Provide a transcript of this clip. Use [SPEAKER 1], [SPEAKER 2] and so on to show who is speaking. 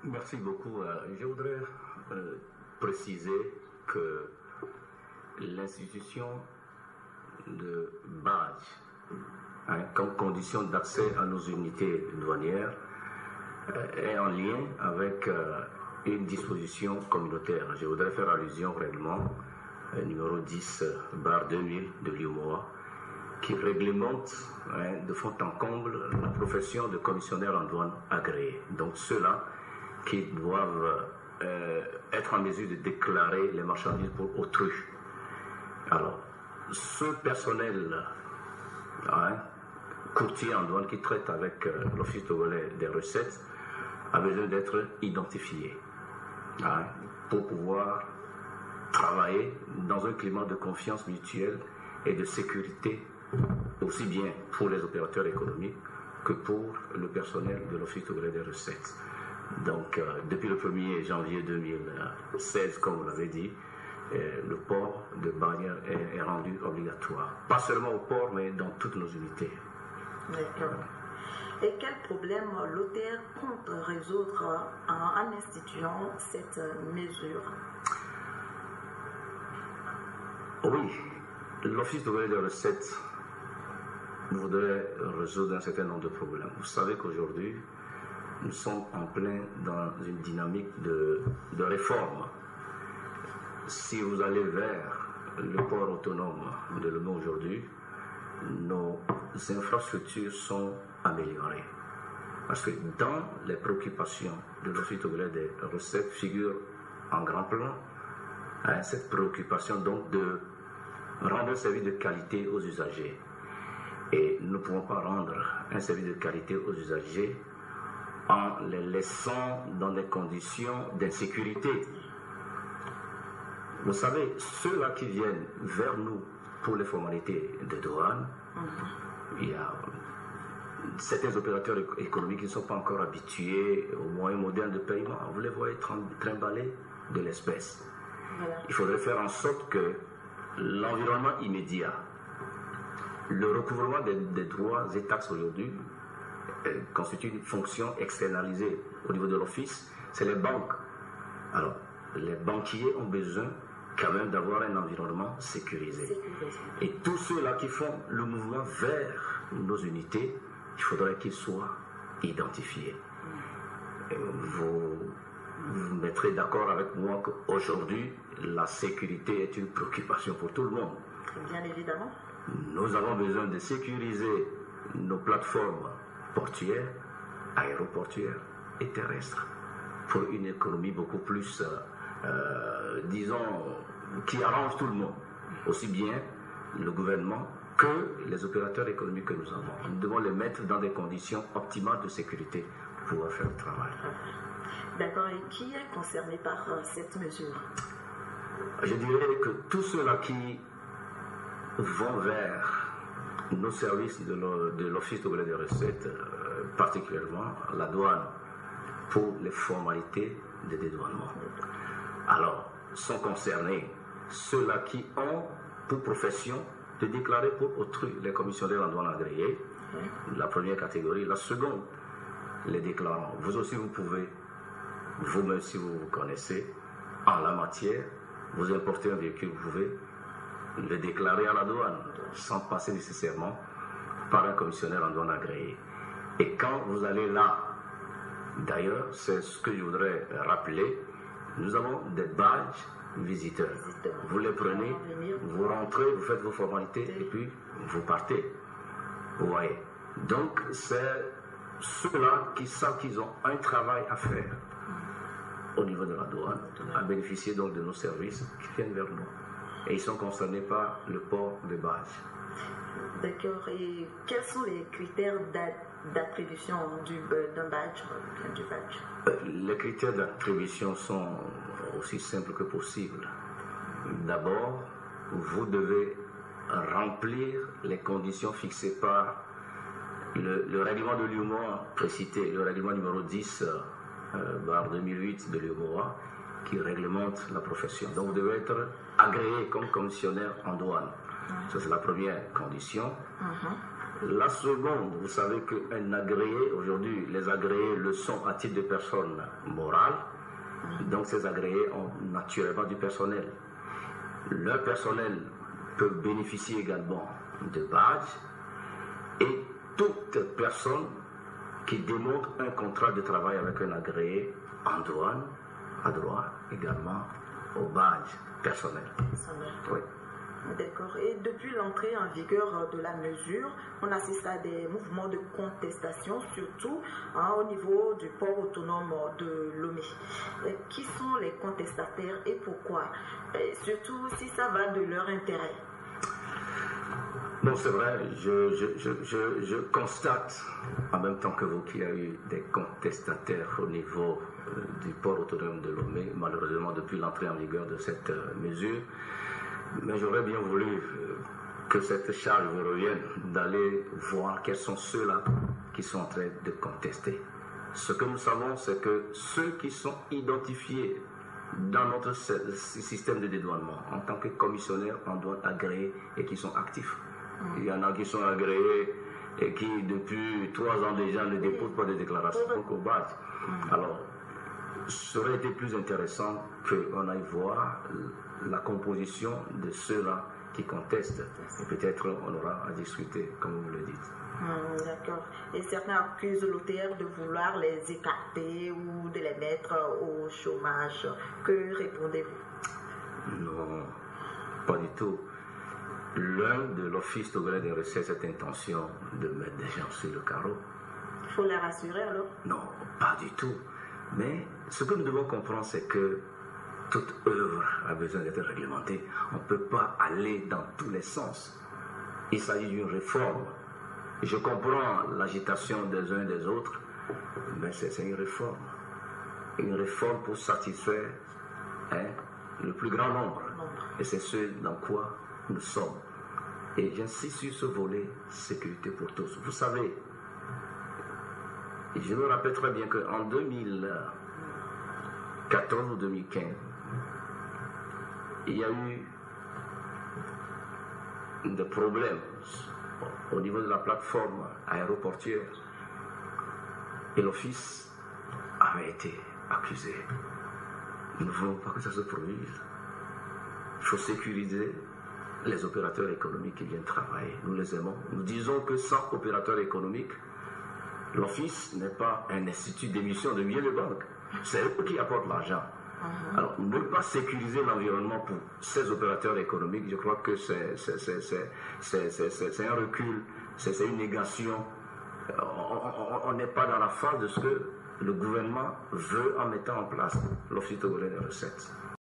[SPEAKER 1] Merci beaucoup. Je voudrais préciser que l'institution de badge, comme condition d'accès à nos unités douanières, est en lien avec une disposition communautaire. Je voudrais faire allusion au règlement numéro 10/2000 de l'UMOA, qui réglemente de fond en comble la profession de commissionnaire en douane agréé. Donc ceux-là qui doivent être en mesure de déclarer les marchandises pour autrui. Alors, ce personnel courtier en douane qui traite avec l'Office togolais des recettes a besoin d'être identifié pour pouvoir travailler dans un climat de confiance mutuelle et de sécurité, aussi bien pour les opérateurs économiques que pour le personnel de l'Office togolais des recettes. Donc, depuis le 1er janvier 2016, comme vous l'avez dit, le port de barrières est rendu obligatoire. Pas seulement au port, mais dans toutes nos unités.
[SPEAKER 2] D'accord. Et quel problème l'OTR compte résoudre en instituant cette mesure?
[SPEAKER 1] Oui, l'Office togolais des recettes voudrait résoudre un certain nombre de problèmes. Vous savez qu'aujourd'hui, nous sommes en plein dans une dynamique de réforme. Si vous allez vers le port autonome de Lomé aujourd'hui, nos infrastructures sont améliorées. Parce que dans les préoccupations de l'Office togolais des recettes figure en grand plan cette préoccupation donc de rendre un service de qualité aux usagers. Et nous ne pouvons pas rendre un service de qualité aux usagers en les laissant dans des conditions d'insécurité. Vous savez, ceux-là qui viennent vers nous pour les formalités de douane, il y a certains opérateurs économiques qui ne sont pas encore habitués aux moyens modernes de paiement. Vous les voyez trimballer de l'espèce. Voilà. Il faudrait faire en sorte que l'environnement immédiat, le recouvrement des droits et taxes aujourd'hui, constitue une fonction externalisée au niveau de l'office, c'est les banques. Alors, les banquiers ont besoin quand même d'avoir un environnement sécurisé. Et tous ceux-là qui font le mouvement vers nos unités, il faudrait qu'ils soient identifiés. Vous mettrez d'accord avec moi qu'aujourd'hui, la sécurité est une préoccupation pour tout le monde.
[SPEAKER 2] Bien évidemment.
[SPEAKER 1] Nous avons besoin de sécuriser nos plateformes portuaires, aéroportuaires et terrestres pour une économie beaucoup plus, disons, qui arrange tout le monde, aussi bien le gouvernement que les opérateurs économiques que nous avons. Nous devons les mettre dans des conditions optimales de sécurité pour pouvoir faire le travail.
[SPEAKER 2] D'accord, et qui est concerné par cette mesure?
[SPEAKER 1] Je dirais que tous ceux-là qui vont vers nos services de l'Office togolais des recettes, particulièrement la douane, pour les formalités de dédouanement. Alors, sont concernés ceux-là qui ont pour profession de déclarer pour autrui les commissionnaires en douane agréés, la première catégorie. La seconde, les déclarants. Vous aussi, vous pouvez, vous-même si vous vous connaissez, en la matière, vous importez un véhicule, vous pouvez le déclarer à la douane, sans passer nécessairement par un commissionnaire en douane agréé. Et quand vous allez là, d'ailleurs, c'est ce que je voudrais rappeler, nous avons des badges visiteurs. Vous les prenez, vous rentrez, vous faites vos formalités et puis vous partez. Vous voyez. Donc, c'est ceux-là qui savent qu'ils ont un travail à faire au niveau de la douane, à bénéficier donc de nos services qui viennent vers nous. Et ils sont concernés par le port de badge.
[SPEAKER 2] D'accord. Et quels sont les critères d'attribution d'un badge, du badge?
[SPEAKER 1] Les critères d'attribution sont aussi simples que possible. D'abord, vous devez remplir les conditions fixées par le règlement de l'UMOA précité, le règlement numéro 10/2008 de l'UMOA, qui réglemente la profession. Donc vous devez être agréé comme commissionnaire en douane. Ça, c'est la première condition. La seconde, vous savez qu'un agréé, aujourd'hui, les agréés le sont à titre de personne morale, donc ces agréés ont naturellement du personnel. Leur personnel peut bénéficier également de badges et toute personne qui démontre un contrat de travail avec un agréé en douane a droit également au badge personnel. Oui.
[SPEAKER 2] D'accord. Et depuis l'entrée en vigueur de la mesure, on assiste à des mouvements de contestation, surtout au niveau du port autonome de Lomé. Qui sont les contestataires et pourquoi? Et surtout si ça va de leur intérêt.
[SPEAKER 1] Non, c'est vrai, je constate, en même temps que vous, qu'il y a eu des contestataires au niveau du port autonome de Lomé, malheureusement depuis l'entrée en vigueur de cette mesure. Mais j'aurais bien voulu que cette charge vous revienne d'aller voir quels sont ceux-là qui sont en train de contester. Ce que nous savons, c'est que ceux qui sont identifiés dans notre système de dédouanement en tant que commissionnaires en douane agréés et qui sont actifs. Il y en a qui sont agréés et qui depuis 3 ans déjà ne déposent pas de déclaration au badge. Alors, ça aurait été plus intéressant qu'on aille voir la composition de ceux-là qui contestent. Et peut-être on aura à discuter, comme vous le dites.
[SPEAKER 2] D'accord. Et certains accusent l'OTR de vouloir les écarter ou de les mettre au chômage. Que répondez-vous?
[SPEAKER 1] Non, pas du tout. L'un de l'Office togolais des recettes cette intention de mettre des gens sur le carreau.
[SPEAKER 2] Il faut les rassurer alors?
[SPEAKER 1] Non, pas du tout. Mais ce que nous devons comprendre, c'est que toute œuvre a besoin d'être réglementée. On ne peut pas aller dans tous les sens. Il s'agit d'une réforme. Je comprends l'agitation des uns et des autres, mais c'est une réforme. Une réforme pour satisfaire le plus grand nombre. Et c'est ce dans quoi nous sommes. Et j'insiste sur ce volet sécurité pour tous. Vous savez, je me rappelle très bien qu'en 2014 ou 2015, il y a eu des problèmes au niveau de la plateforme aéroportuaire et l'office avait été accusé. Nous ne voulons pas que ça se produise. Il faut sécuriser les opérateurs économiques qui viennent travailler. Nous les aimons. Nous disons que sans opérateurs économiques, l'office n'est pas un institut d'émission de billets de banque. C'est eux qui apportent l'argent. Alors, ne pas sécuriser l'environnement pour ces opérateurs économiques, je crois que c'est un recul, c'est une négation. On n'est pas dans la phase de ce que le gouvernement veut en mettant en place l'Office togolais des recettes.